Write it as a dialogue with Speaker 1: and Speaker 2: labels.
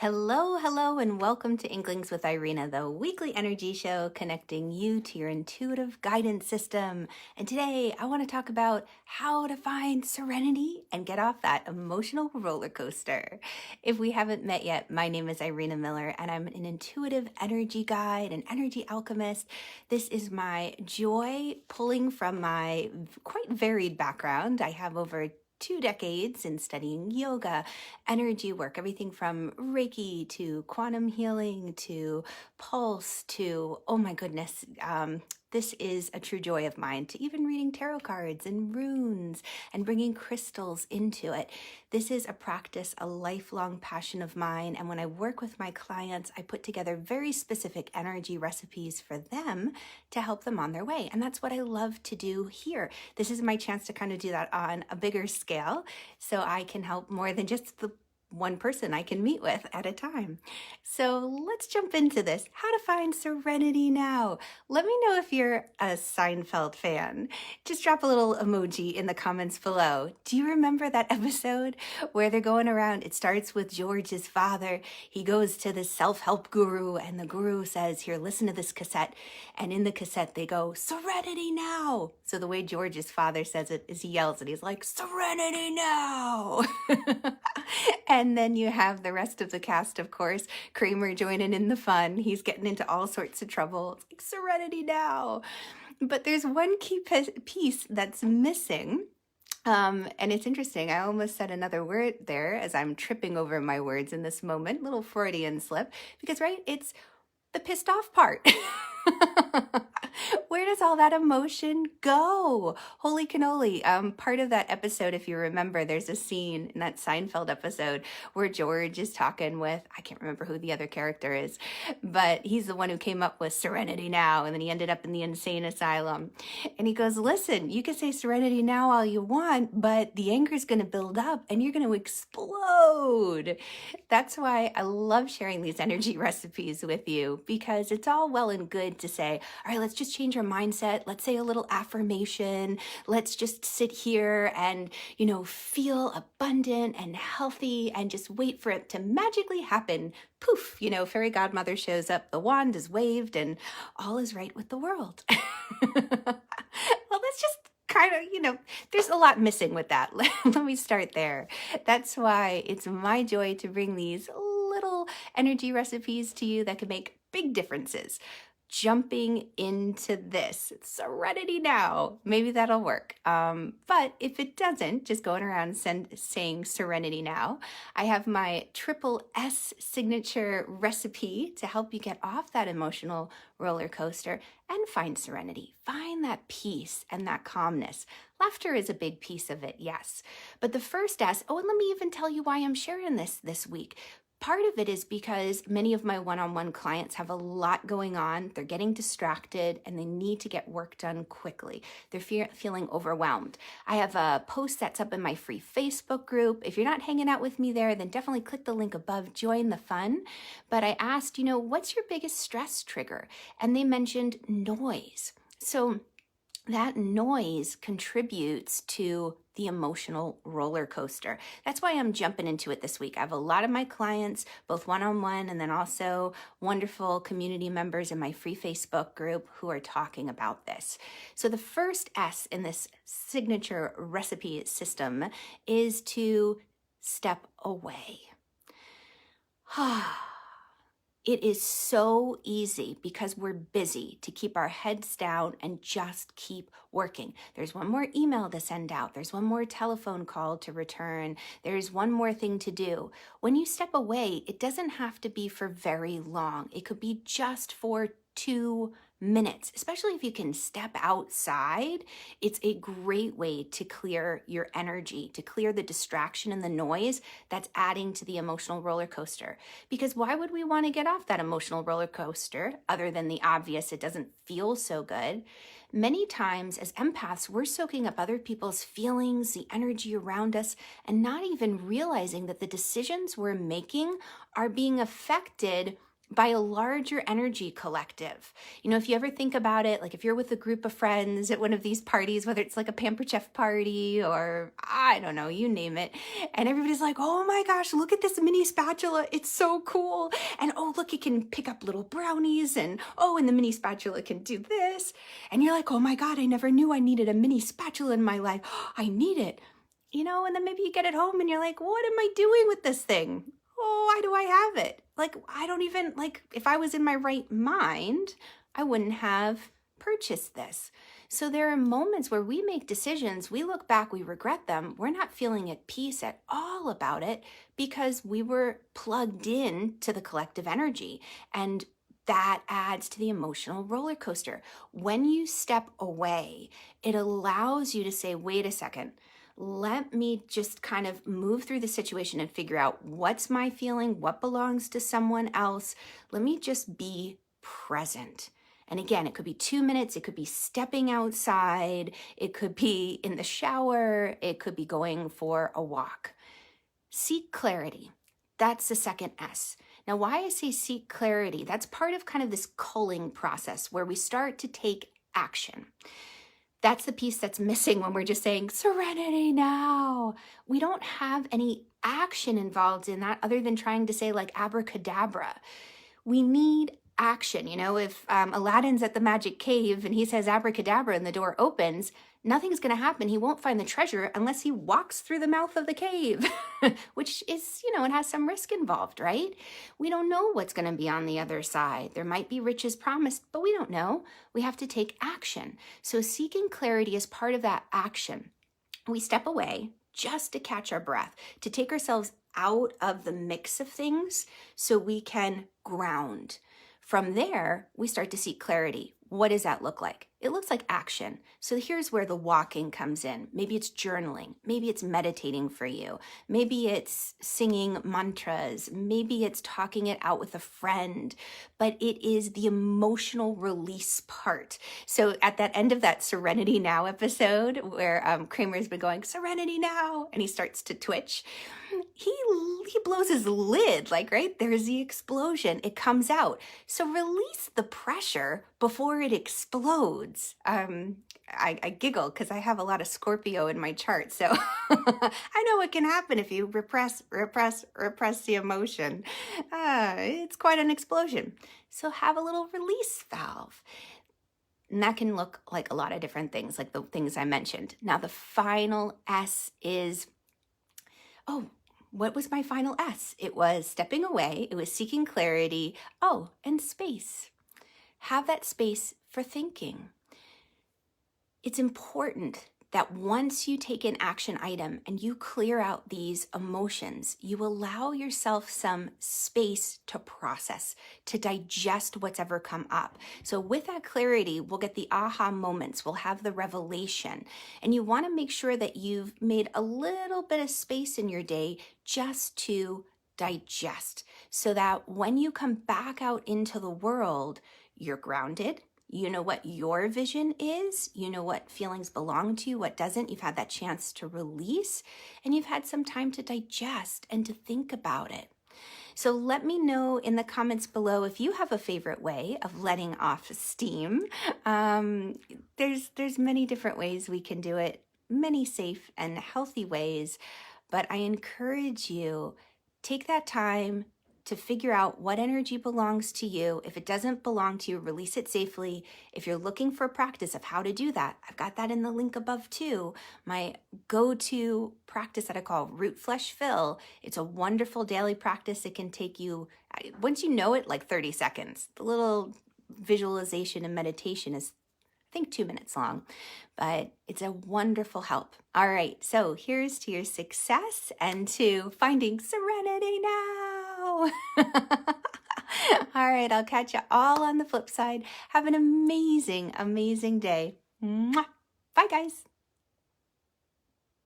Speaker 1: Hello, hello, and welcome to Inklings with Irena, the weekly energy show connecting you to your intuitive guidance system. And today I want to talk about how to find serenity and get off that emotional roller coaster. If we haven't met yet, my name is Irena Miller, and I'm an intuitive energy guide, an energy alchemist. This is my joy pulling from my quite varied background. I have over 2 decades in studying yoga, energy work, everything from Reiki to quantum healing to pulse to, oh my goodness, this is a true joy of mine, to even reading tarot cards and runes and bringing crystals into it. This is a practice, a lifelong passion of mine. And when I work with my clients, I put together very specific energy recipes for them to help them on their way. And that's what I love to do here. This is my chance to kind of do that on a bigger scale so I can help more than just the one person I can meet with at a time. So let's jump into this. How to find serenity now. Let me know if you're a Seinfeld fan. Just drop a little emoji in the comments below. Do you remember that episode where they're going around? It starts with George's father. He goes to the self-help guru and the guru says, here, listen to this cassette. And in the cassette, they go, serenity now. So the way George's father says it is he yells and he's like, serenity now. And then you have the rest of the cast, of course, Kramer joining in the fun. He's getting into all sorts of trouble. It's like serenity now. But there's one key piece that's missing. And it's interesting. I almost said another word there as I'm tripping over my words in this moment. Little Freudian slip. Because, right, it's the pissed off part. Where does all that emotion go? Holy cannoli. Part of that episode, if you remember, there's a scene in that Seinfeld episode where George is talking with, I can't remember who the other character is, but he's the one who came up with Serenity Now, and then he ended up in the insane asylum. And he goes, listen, you can say Serenity Now all you want, but the anger is going to build up and you're going to explode. That's why I love sharing these energy recipes with you, because it's all well and good to say, all right, let's just change our mindset. Let's say a little affirmation. Let's just sit here and, feel abundant and healthy and just wait for it to magically happen. Poof, fairy godmother shows up, the wand is waved, and all is right with the world. Well, let's just kind of, there's a lot missing with that. Let me start there. That's why it's my joy to bring these little energy recipes to you that can make big differences. Jumping into this, serenity now, maybe that'll work. But if it doesn't, just going around saying serenity now, I have my triple S signature recipe to help you get off that emotional roller coaster and find serenity. Find that peace and that calmness. Laughter is a big piece of it, yes. But the first S, and let me even tell you why I'm sharing this week. Part of it is because many of my one-on-one clients have a lot going on. They're getting distracted and they need to get work done quickly. They're feeling overwhelmed. I have a post that's up in my free Facebook group. If you're not hanging out with me there, then definitely click the link above, join the fun. But I asked, what's your biggest stress trigger? And they mentioned noise. So that noise contributes to the emotional roller coaster. That's why I'm jumping into it this week. I have a lot of my clients, both one-on-one and then also wonderful community members in my free Facebook group who are talking about this. So the first S in this signature recipe system is to step away. It is so easy because we're busy to keep our heads down and just keep working. There's one more email to send out. There's one more telephone call to return. There's one more thing to do. When you step away, it doesn't have to be for very long. It could be just for 2 minutes, especially if you can step outside. It's a great way to clear your energy, to clear the distraction and the noise that's adding to the emotional roller coaster. Because why would we want to get off that emotional roller coaster other than the obvious, it doesn't feel so good? Many times as empaths, we're soaking up other people's feelings, the energy around us, and not even realizing that the decisions we're making are being affected by a larger energy collective. If you ever think about it, like if you're with a group of friends at one of these parties, whether it's like a Pampered Chef party or I don't know, you name it, and everybody's like, oh my gosh, look at this mini spatula. It's so cool. And oh, look, it can pick up little brownies. And oh, and the mini spatula can do this. And you're like, oh my God, I never knew I needed a mini spatula in my life. I need it. And then maybe you get it home and you're like, what am I doing with this thing? Oh, why do I have it? Like, I don't even, like, if I was in my right mind, I wouldn't have purchased this. So there are moments where we make decisions, we look back, we regret them, we're not feeling at peace at all about it because we were plugged in to the collective energy. And that adds to the emotional roller coaster. When you step away, it allows you to say, wait a second, let me just kind of move through the situation and figure out what's my feeling, what belongs to someone else. Let me just be present. And again, it could be 2 minutes, it could be stepping outside, it could be in the shower, it could be going for a walk. Seek clarity. That's the second S. Now, why I say seek clarity, that's part of kind of this culling process where we start to take action. That's the piece that's missing when we're just saying, Serenity now. We don't have any action involved in that other than trying to say like abracadabra. We need action. If Aladdin's at the magic cave and he says abracadabra and the door opens, nothing's going to happen. He won't find the treasure unless he walks through the mouth of the cave, which is, it has some risk involved, right? We don't know what's going to be on the other side. There might be riches promised, but we don't know. We have to take action. So seeking clarity is part of that action. We step away just to catch our breath, to take ourselves out of the mix of things so we can ground. From there, we start to seek clarity. What does that look like? It looks like action. So here's where the walking comes in. Maybe it's journaling. Maybe it's meditating for you. Maybe it's singing mantras. Maybe it's talking it out with a friend. But it is the emotional release part. So at that end of that Serenity Now episode where Kramer's been going, Serenity Now, and he starts to twitch, he blows his lid, like, right? There's the explosion. It comes out. So release the pressure before it explodes. I giggle because I have a lot of Scorpio in my chart. So I know what can happen if you repress the emotion. It's quite an explosion. So have a little release valve. And that can look like a lot of different things, like the things I mentioned. Now, the final S is, what was my final S? It was stepping away. It was seeking clarity. And space. Have that space for thinking. It's important that once you take an action item and you clear out these emotions, you allow yourself some space to process, to digest what's ever come up. So with that clarity, we'll get the aha moments, we'll have the revelation. And you want to make sure that you've made a little bit of space in your day just to digest, so that when you come back out into the world, you're grounded. You know what your vision is. You know what feelings belong to you, what doesn't. You've had that chance to release, and you've had some time to digest and to think about it. So let me know in the comments below if you have a favorite way of letting off steam. There's many different ways we can do it, many safe and healthy ways, but I encourage you, take that time to figure out what energy belongs to you. If it doesn't belong to you, release it safely. If you're looking for practice of how to do that, I've got that in the link above too. My go-to practice that I call Root Flesh Fill. It's a wonderful daily practice. It can take you, once you know it, like 30 seconds. The little visualization and meditation is, I think, 2 minutes long, but it's a wonderful help. All right, so here's to your success and to finding serenity now. All right, I'll catch you all on the flip side. Have an amazing, amazing day. Mwah. Bye, guys.